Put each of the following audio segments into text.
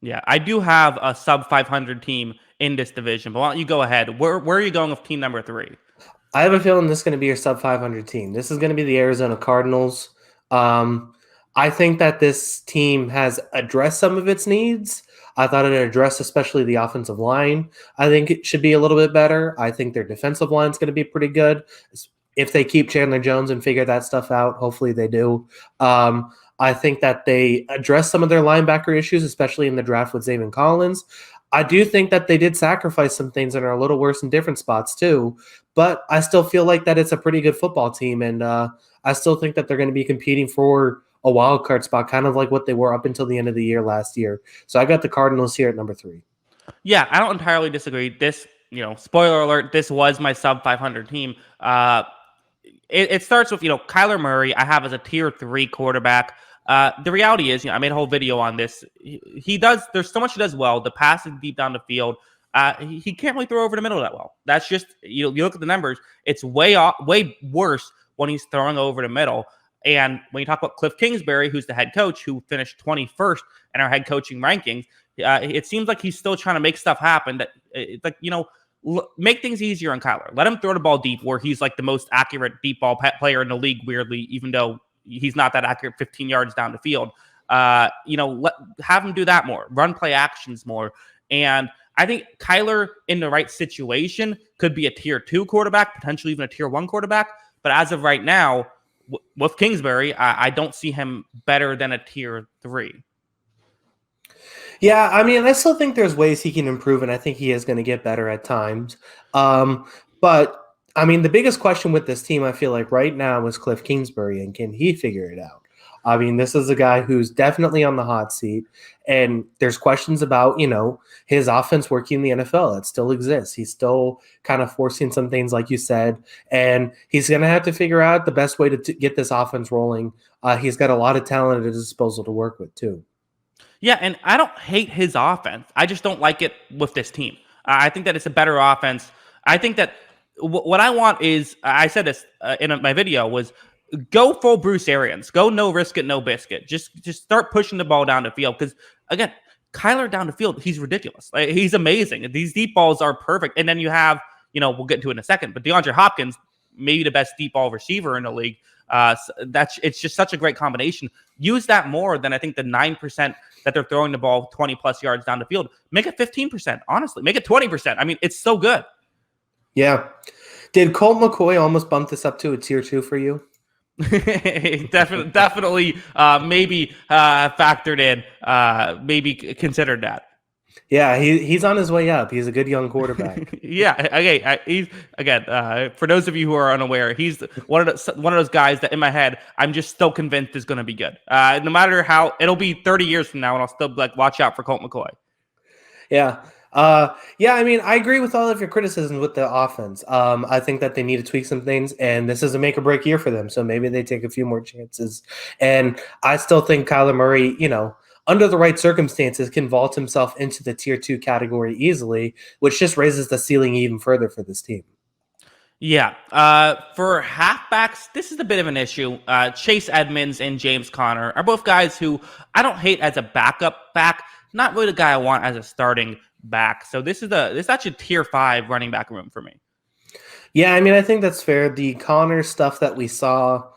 Yeah, I do have a sub 500 team in this division, but why don't you go ahead? Where are you going with team number 3? I have a feeling this is going to be your sub 500 team. This is going to be the Arizona Cardinals. Um, I think that this team has addressed some of its needs. I thought it addressed especially the offensive line. I think it should be a little bit better. I think their defensive line is going to be pretty good if they keep Chandler Jones and figure that stuff out. Hopefully they do. I think that they address some of their linebacker issues, especially in the draft with Zayvon Collins. I do think that they did sacrifice some things and are a little worse in different spots too. But I still feel like that it's a pretty good football team, and I still think that they're going to be competing for a wild card spot, kind of like what they were up until the end of the year last year. So I got the Cardinals here at number 3. Yeah, I don't entirely disagree. This, spoiler alert, this was my sub 500 team. It starts with, Kyler Murray, I have as a tier 3 quarterback. The reality is, I made a whole video on this. There's so much he does well. The pass is deep down the field. He can't really throw over the middle that well. That's just, you look at the numbers, it's way worse when he's throwing over the middle. And when you talk about Cliff Kingsbury, who's the head coach, who finished 21st in our head coaching rankings, it seems like he's still trying to make stuff happen make things easier on Kyler. Let him throw the ball deep where he's like the most accurate deep ball player in the league, weirdly, even though he's not that accurate 15 yards down the field. Have him do that more, run play actions more. And I think Kyler in the right situation could be a tier 2 quarterback, potentially even a tier 1 quarterback. But as of right now, with Kingsbury, I don't see him better than a tier 3. Yeah, I mean, I still think there's ways he can improve, and I think he is going to get better at times. But I mean, the biggest question with this team, I feel like right now, is Cliff Kingsbury, and can he figure it out? I mean, this is a guy who's definitely on the hot seat, and there's questions about, his offense working in the NFL. It still exists. He's still kind of forcing some things, like you said, and he's going to have to figure out the best way to get this offense rolling. He's got a lot of talent at his disposal to work with, too. Yeah, and I don't hate his offense. I just don't like it with this team. I think that it's a better offense. I think that what I want is, I said this in my video, was go full Bruce Arians. Go no risk it, no biscuit. Just start pushing the ball down the field. Because, again, Kyler down the field, he's ridiculous. He's amazing. These deep balls are perfect. And then you have, we'll get into it in a second, but DeAndre Hopkins, maybe the best deep ball receiver in the league. It's just such a great combination. Use that more than I think the 9% that they're throwing the ball 20 plus yards down the field. Make it 15%. Honestly, make it 20%. I mean, it's so good. Yeah. Did Colt McCoy almost bump this up to a tier 2 for you? definitely, maybe factored in, maybe considered that. Yeah, he's on his way up. He's a good young quarterback. Yeah, okay. He's again. For those of you who are unaware, he's one of those guys that in my head I'm just still convinced is going to be good. No matter how, it'll be 30 years from now, and I'll still be like, watch out for Colt McCoy. Yeah. Yeah, I mean, I agree with all of your criticisms with the offense. I think that they need to tweak some things, and this is a make or break year for them. So maybe they take a few more chances. And I still think Kyler Murray, under the right circumstances, can vault himself into the tier 2 category easily, which just raises the ceiling even further for this team. Yeah. For halfbacks, this is a bit of an issue. Chase Edmonds and James Conner are both guys who I don't hate as a backup back. Not really the guy I want as a starting back. So this is actually tier 5 running back room for me. Yeah, I mean, I think that's fair. The Connor stuff that we saw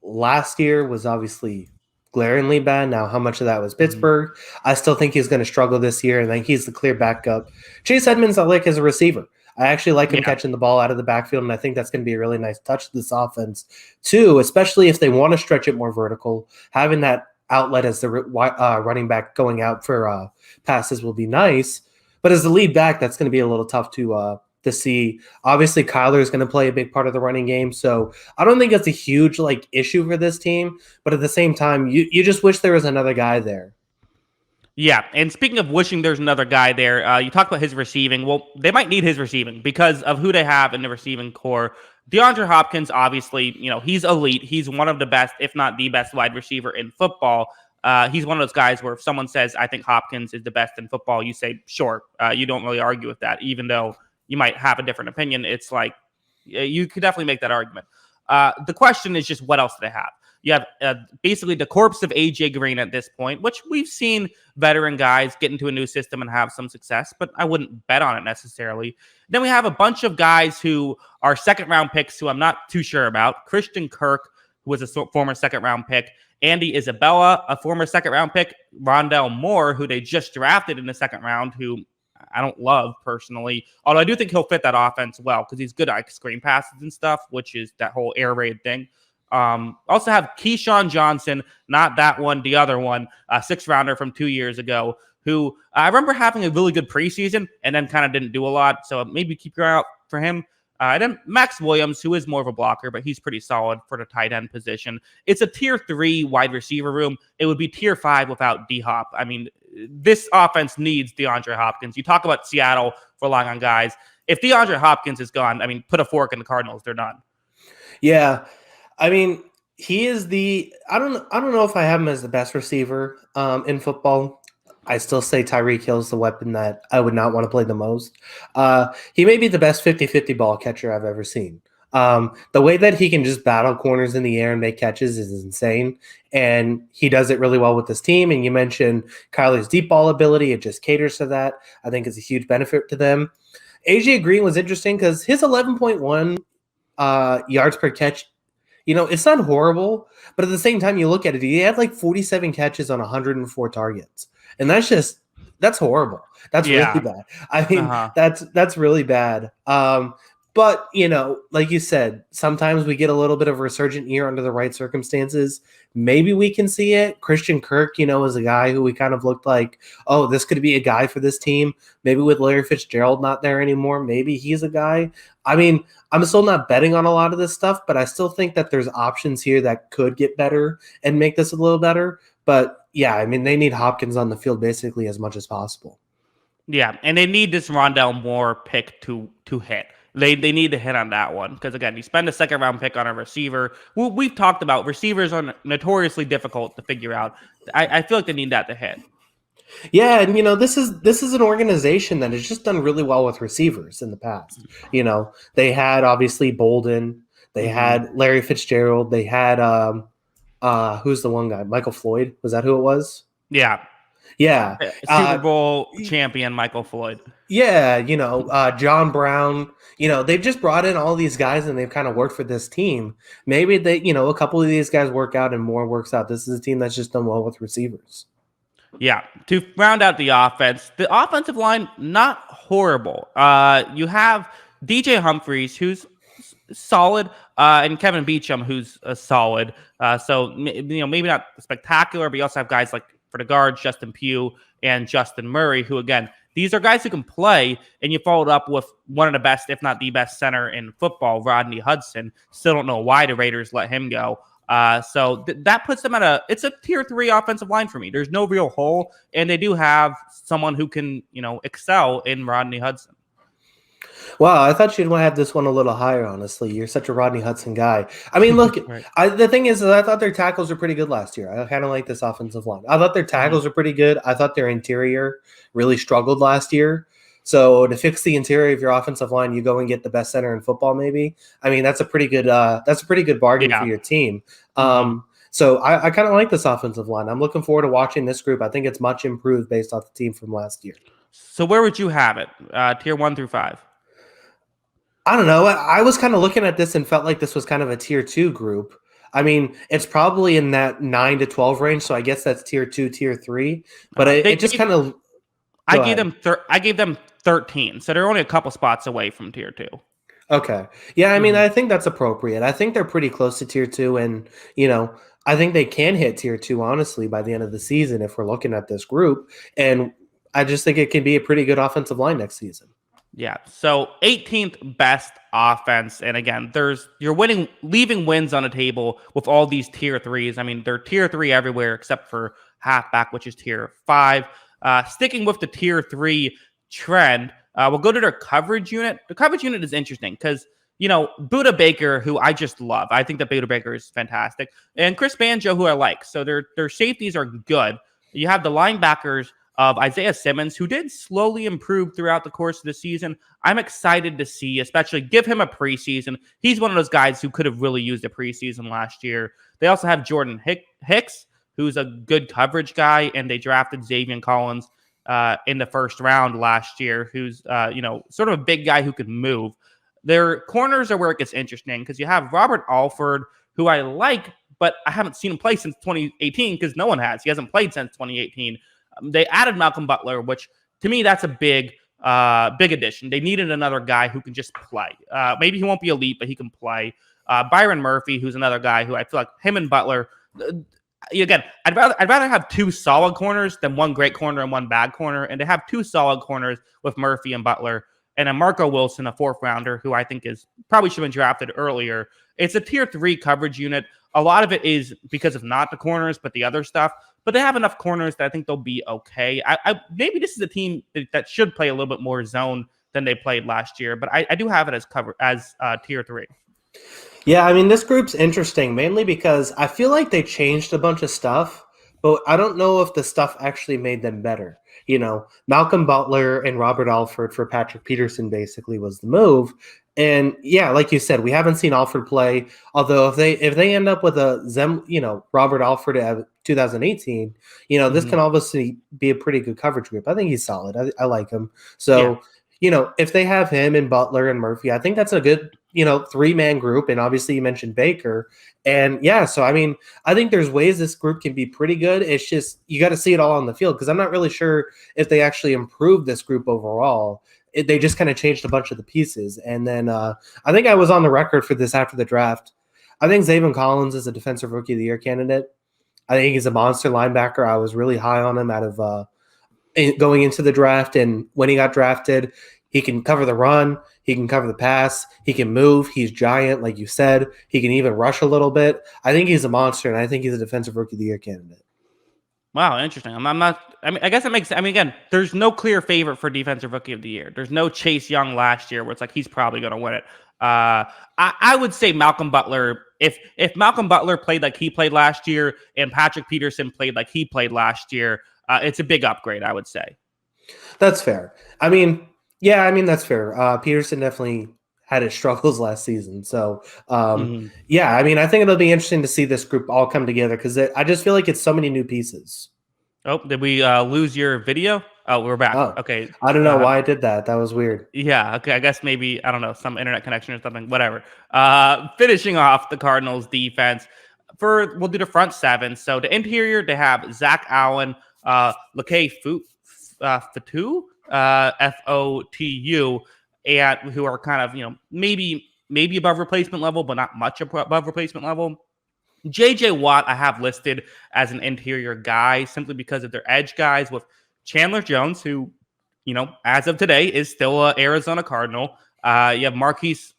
last year was obviously glaringly bad. Now, how much of that was Pittsburgh? I still think he's going to struggle this year, and I think he's the clear backup. Chase Edmonds, I like as a receiver. I actually like him catching the ball out of the backfield, and I think that's going to be a really nice touch to this offense, too, especially if they want to stretch it more vertical. Having that outlet as the running back going out for passes will be nice. But as the lead back, that's going to be a little tough to see. Obviously, Kyler is going to play a big part of the running game, so I don't think it's a huge issue for this team. But at the same time, you just wish there was another guy there. Yeah, and speaking of wishing there's another guy there, you talked about his receiving. Well, they might need his receiving because of who they have in the receiving core. DeAndre Hopkins, obviously, he's elite. He's one of the best, if not the best wide receiver in football. He's one of those guys where if someone says, I think Hopkins is the best in football, you say, sure. You don't really argue with that, even though you might have a different opinion. It's like, you could definitely make that argument. The question is just, what else do they have? You have basically the corpse of AJ Green at this point, which we've seen veteran guys get into a new system and have some success, but I wouldn't bet on it necessarily. Then we have a bunch of guys who are second round picks who I'm not too sure about. Christian Kirk, who was a former second round pick. Andy Isabella, a former second round pick. Rondell Moore, who they just drafted in the second round, who I don't love personally, although I do think he'll fit that offense well because he's good at screen passes and stuff, which is that whole air raid thing. Also have Keyshawn Johnson, not that one, the other one, a sixth rounder from 2 years ago, who I remember having a really good preseason and then kind of didn't do a lot. So maybe keep your eye out for him. And then Max Williams, who is more of a blocker, but he's pretty solid for the tight end position. It's a tier 3 wide receiver room. It would be tier 5 without D-Hop. I mean, this offense needs DeAndre Hopkins. You talk about Seattle relying on guys. If DeAndre Hopkins is gone, I mean, put a fork in the Cardinals. They're done. Yeah. I mean, he is I don't know if I have him as the best receiver in football. I still say Tyreek Hill is the weapon that I would not want to play the most. He may be the best 50-50 ball catcher I've ever seen. The way that he can just battle corners in the air and make catches is insane. And he does it really well with this team. And you mentioned Kylie's deep ball ability. It just caters to that. I think it's a huge benefit to them. AJ Green was interesting because his 11.1 yards per catch, it's not horrible, but at the same time, you look at it, he had like 47 catches on 104 targets. And that's horrible. That's really bad. I mean, that's really bad. But, like you said, sometimes we get a little bit of a resurgent year under the right circumstances. Maybe we can see it. Christian Kirk, is a guy who we kind of looked like, oh, this could be a guy for this team. Maybe with Larry Fitzgerald not there anymore, maybe he's a guy. I mean, I'm still not betting on a lot of this stuff, but I still think that there's options here that could get better and make this a little better. But, yeah, I mean, they need Hopkins on the field basically as much as possible. Yeah, and they need this Rondell Moore pick to hit. They need to hit on that one because, again, you spend a second-round pick on a receiver. We've talked about receivers are notoriously difficult to figure out. I feel like they need that to hit. Yeah, and this is an organization that has just done really well with receivers in the past. They had obviously Bolden, they had Larry Fitzgerald, they had who's the one guy? Michael Floyd, was that who it was? Yeah. Super Bowl champion Michael Floyd. Yeah, John Brown. They've just brought in all these guys and they've kind of worked for this team. Maybe they, a couple of these guys work out and more works out. This is a team that's just done well with receivers. Yeah, to round out the offensive line, not horrible. You have DJ Humphries, who's solid, and Kevin Beachum, who's solid. So maybe not spectacular, but you also have guys like for the guards, Justin Pugh and Justin Murray, who again, these are guys who can play, and you followed up with one of the best, if not the best center in football, Rodney Hudson. Still don't know why the Raiders let him go. So that puts them it's a tier 3 offensive line for me. There's no real hole, and they do have someone who can, excel in Rodney Hudson. Wow, I thought you'd want to have this one a little higher, honestly. You're such a Rodney Hudson guy. I mean, look, right. The thing is that I thought their tackles were pretty good last year. I kind of like this offensive line. I thought their tackles were pretty good. I thought their interior really struggled last year. So to fix the interior of your offensive line, you go and get the best center in football, maybe. I mean, that's a pretty good bargain for your team. So I kind of like this offensive line. I'm looking forward to watching this group. I think it's much improved based off the team from last year. So where would you have it? Tier 1 through 5? I don't know. I was kind of looking at this and felt like this was kind of a tier 2 group. I mean, it's probably in that 9 to 12 range, so I guess that's tier 2, tier 3. But it just kind of. I gave them 13, so they're only a couple spots away from tier 2. Okay. Yeah, I mean, I think that's appropriate. I think they're pretty close to tier 2, and I think they can hit tier 2 honestly by the end of the season if we're looking at this group, and I just think it can be a pretty good offensive line next season. Yeah. So 18th best offense. And again, you're leaving wins on the table with all these tier 3s. I mean, they're tier 3 everywhere except for halfback, which is tier 5. Sticking with the tier 3 trend, we'll go to their coverage unit. The coverage unit is interesting because, Buda Baker, who I just love. I think that Buda Baker is fantastic. And Chris Banjo, who I like. So their safeties are good. You have the linebackers of Isaiah Simmons, who did slowly improve throughout the course of the season. I'm excited to see, especially give him a preseason. He's one of those guys who could have really used a preseason last year. They also have Jordan Hicks, who's a good coverage guy, and they drafted Xavier Collins in the first round last year, who's sort of a big guy who can move. Their corners are where it gets interesting because you have Robert Alford, who I like, but I haven't seen him play since 2018 because no one has. He hasn't played since 2018. They added Malcolm Butler, which to me that's a big addition. They needed another guy who can just play. Maybe he won't be elite, but he can play. Byron Murphy, who's another guy who I feel like him and Butler. Again, I'd rather have two solid corners than one great corner and one bad corner, and to have two solid corners with Murphy and Butler, and a Marco Wilson, a fourth rounder, who I think is probably should have been drafted earlier. It's a tier 3 coverage unit. A lot of it is because of not the corners, but the other stuff. But they have enough corners that I think they'll be okay. Maybe this is a team that should play a little bit more zone than they played last year, but I do have it as tier 3. Yeah, I mean, this group's interesting mainly because I feel like they changed a bunch of stuff, but I don't know if the stuff actually made them better. Malcolm Butler and Robert Alford for Patrick Peterson basically was the move. And yeah, like you said, we haven't seen Alford play. Although if they end up with a Robert Alford at 2018, this can obviously be a pretty good coverage group. I think he's solid. I like him. So if they have him and Butler and Murphy, I think that's a good 3-man group. And obviously you mentioned Baker. And yeah, so I mean, I think there's ways this group can be pretty good. It's just you got to see it all on the field because I'm not really sure if they actually improved this group overall. They just kind of changed a bunch of the pieces. And then I think I was on the record for this after the draft. I think Xavier Collins is a defensive rookie of the year candidate. I think he's a monster linebacker. I was really high on him out of going into the draft. And when he got drafted, he can cover the run. He can cover the pass. He can move. He's giant, like you said. He can even rush a little bit. I think he's a monster, and I think he's a defensive rookie of the year candidate. Wow, interesting. I'm not. I mean, I guess it makes. I mean, again, there's no clear favorite for defensive rookie of the year. There's no Chase Young last year where it's like he's probably going to win it. I would say Malcolm Butler. If Malcolm Butler played like he played last year and Patrick Peterson played like he played last year, it's a big upgrade. I would say. That's fair. I mean, that's fair. Peterson definitely had his struggles last season. So, yeah, I mean, I think it'll be interesting to see this group all come together because I just feel like it's so many new pieces. Oh, did we lose your video? Oh, we're back. Oh, okay. I don't know why I did that. That was weird. Yeah. Okay. I guess maybe, I don't know, some internet connection or something, whatever. Finishing off the Cardinals defense we'll do the front 7. So the interior, they have Zach Allen, Lakay Fatu, Fotu, and who are kind of, maybe above replacement level, but not much above replacement level. JJ Watt, I have listed as an interior guy simply because of their edge guys with Chandler Jones, who, as of today is still an Arizona Cardinal. You have Marquise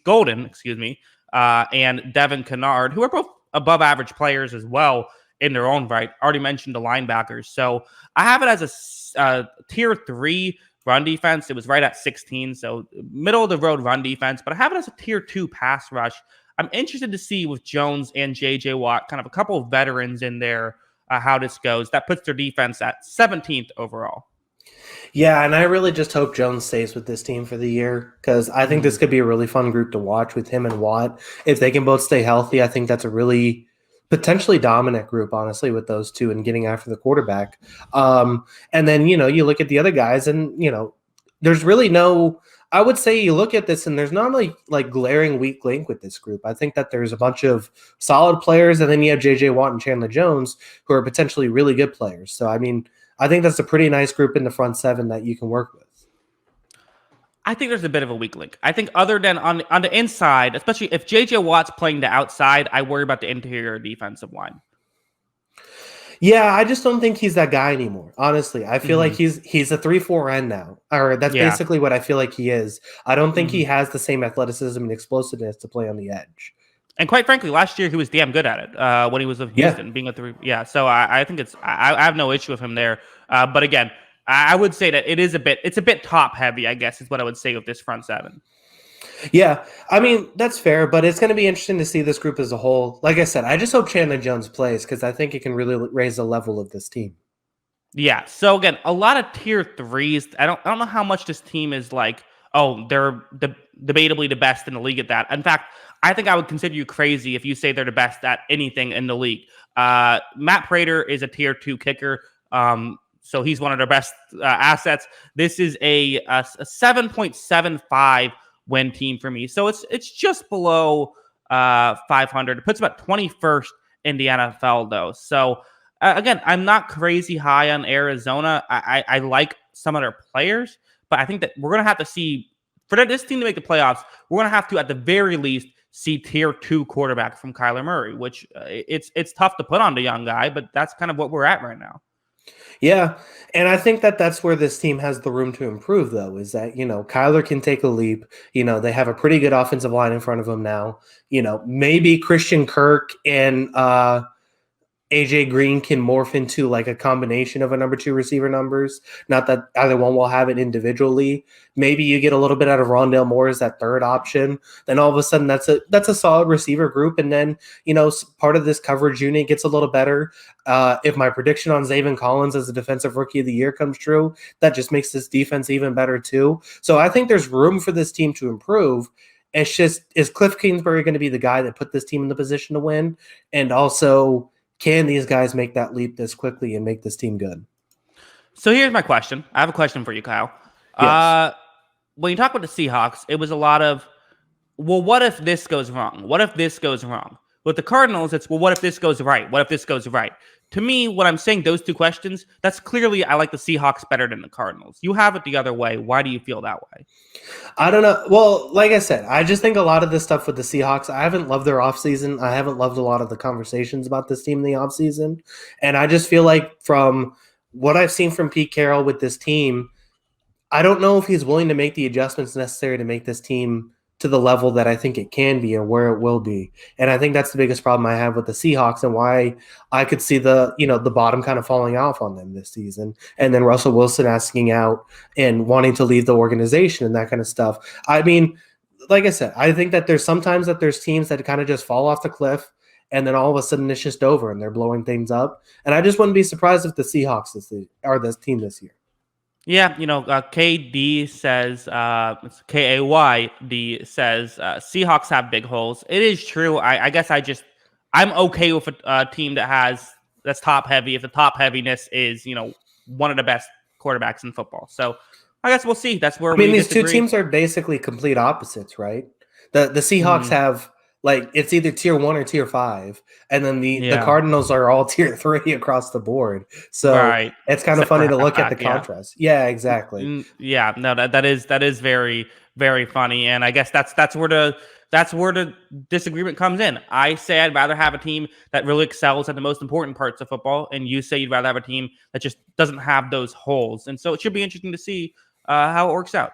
Golden, and Devin Kennard, who are both above average players as well in their own right. Already mentioned the linebackers. So I have it as a tier 3 run defense. It was right at 16, so middle of the road run defense, but I have it as a tier 2 pass rush. I'm interested to see with Jones and JJ Watt, kind of a couple of veterans in there, how this goes. That puts their defense at 17th overall. Yeah, and I really just hope Jones stays with this team for the year because I think this could be a really fun group to watch with him and Watt. If they can both stay healthy, I think that's a really potentially dominant group, honestly, with those two and getting after the quarterback. And then, you look at the other guys and, there's really no – I would say you look at this and there's not like glaring weak link with this group. I think that there's a bunch of solid players and then you have J.J. Watt and Chandler Jones who are potentially really good players. So, I mean, I think that's a pretty nice group in the front 7 that you can work with. I think there's a bit of a weak link. I think other than on the inside, especially if J.J. Watt's playing the outside, I worry about the interior defensive line. Yeah, I just don't think he's that guy anymore. Honestly, I feel like he's a 3-4 end now, or that's basically what I feel like he is. I don't think he has the same athleticism and explosiveness to play on the edge. And quite frankly, last year he was damn good at it when he was with Houston, being a 3. Yeah, so I think I have no issue with him there. But again, I would say that it's a bit top heavy, I guess, is what I would say with this front 7. Yeah, I mean that's fair, but it's going to be interesting to see this group as a whole. Like I said, I just hope Chandler Jones plays because I think it can really raise the level of this team. Yeah. So again, a lot of tier threes. I don't know how much this team is like. Oh, they're debatably the best in the league at that. In fact, I think I would consider you crazy if you say they're the best at anything in the league. Matt Prater is a tier two kicker. So he's one of their best assets. This is a 7.75 win team for me. So it's just below 500. It puts them at 21st in the NFL though. So again, I'm not crazy high on Arizona. I like some of their players, but I think that we're going to have to see for this team to make the playoffs. We're going to have to, at the very least, see tier two quarterback from Kyler Murray, which it's tough to put on the young guy, but that's kind of what we're at right now. Yeah, and I think that that's where this team has the room to improve, though, is that, Kyler can take a leap. They have a pretty good offensive line in front of him now. Maybe Christian Kirk and AJ Green can morph into like a combination of a number two receiver numbers. Not that either one will have it individually. Maybe you get a little bit out of Rondale Moore as that third option. Then all of a sudden that's a solid receiver group. And then, part of this coverage unit gets a little better. If my prediction on Zaven Collins as the defensive rookie of the year comes true, that just makes this defense even better too. So I think there's room for this team to improve. It's just, is Cliff Kingsbury going to be the guy that put this team in the position to win? And also, can these guys make that leap this quickly and make this team good? So here's my question. I have a question for you, Kyle. Yes. When you talk about the Seahawks, it was a lot of, well, what if this goes wrong? What if this goes wrong? With the Cardinals, it's, well, what if this goes right? What if this goes right? To me, when I'm saying those two questions, that's clearly I like the Seahawks better than the Cardinals. You have it the other way. Why do you feel that way? I don't know. Well, like I said, I just think a lot of this stuff with the Seahawks, I haven't loved their offseason. I haven't loved a lot of the conversations about this team in the offseason. And I just feel like from what I've seen from Pete Carroll with this team, I don't know if he's willing to make the adjustments necessary to make this team to the level that I think it can be or where it will be. And I think that's the biggest problem I have with the Seahawks and why I could see the bottom kind of falling off on them this season. And then Russell Wilson asking out and wanting to leave the organization and that kind of stuff. I mean, like I said, I think that there's sometimes that there's teams that kind of just fall off the cliff and then all of a sudden it's just over and they're blowing things up. And I just wouldn't be surprised if the Seahawks are this team this year. Yeah, KD says, it's KAYD says, Seahawks have big holes. It is true. I guess I'm okay with a team that's top heavy if the top heaviness is, one of the best quarterbacks in football. So I guess we'll see. That's where these two teams are basically complete opposites, right? The Seahawks have it's either tier 1 or tier 5, and then the Cardinals are all tier 3 across the board. So it's kind of funny to look at the contrast. Yeah, exactly. Yeah, no, that is very, very funny, and I guess that's where the disagreement comes in. I say I'd rather have a team that really excels at the most important parts of football, and you say you'd rather have a team that just doesn't have those holes. And so it should be interesting to see how it works out.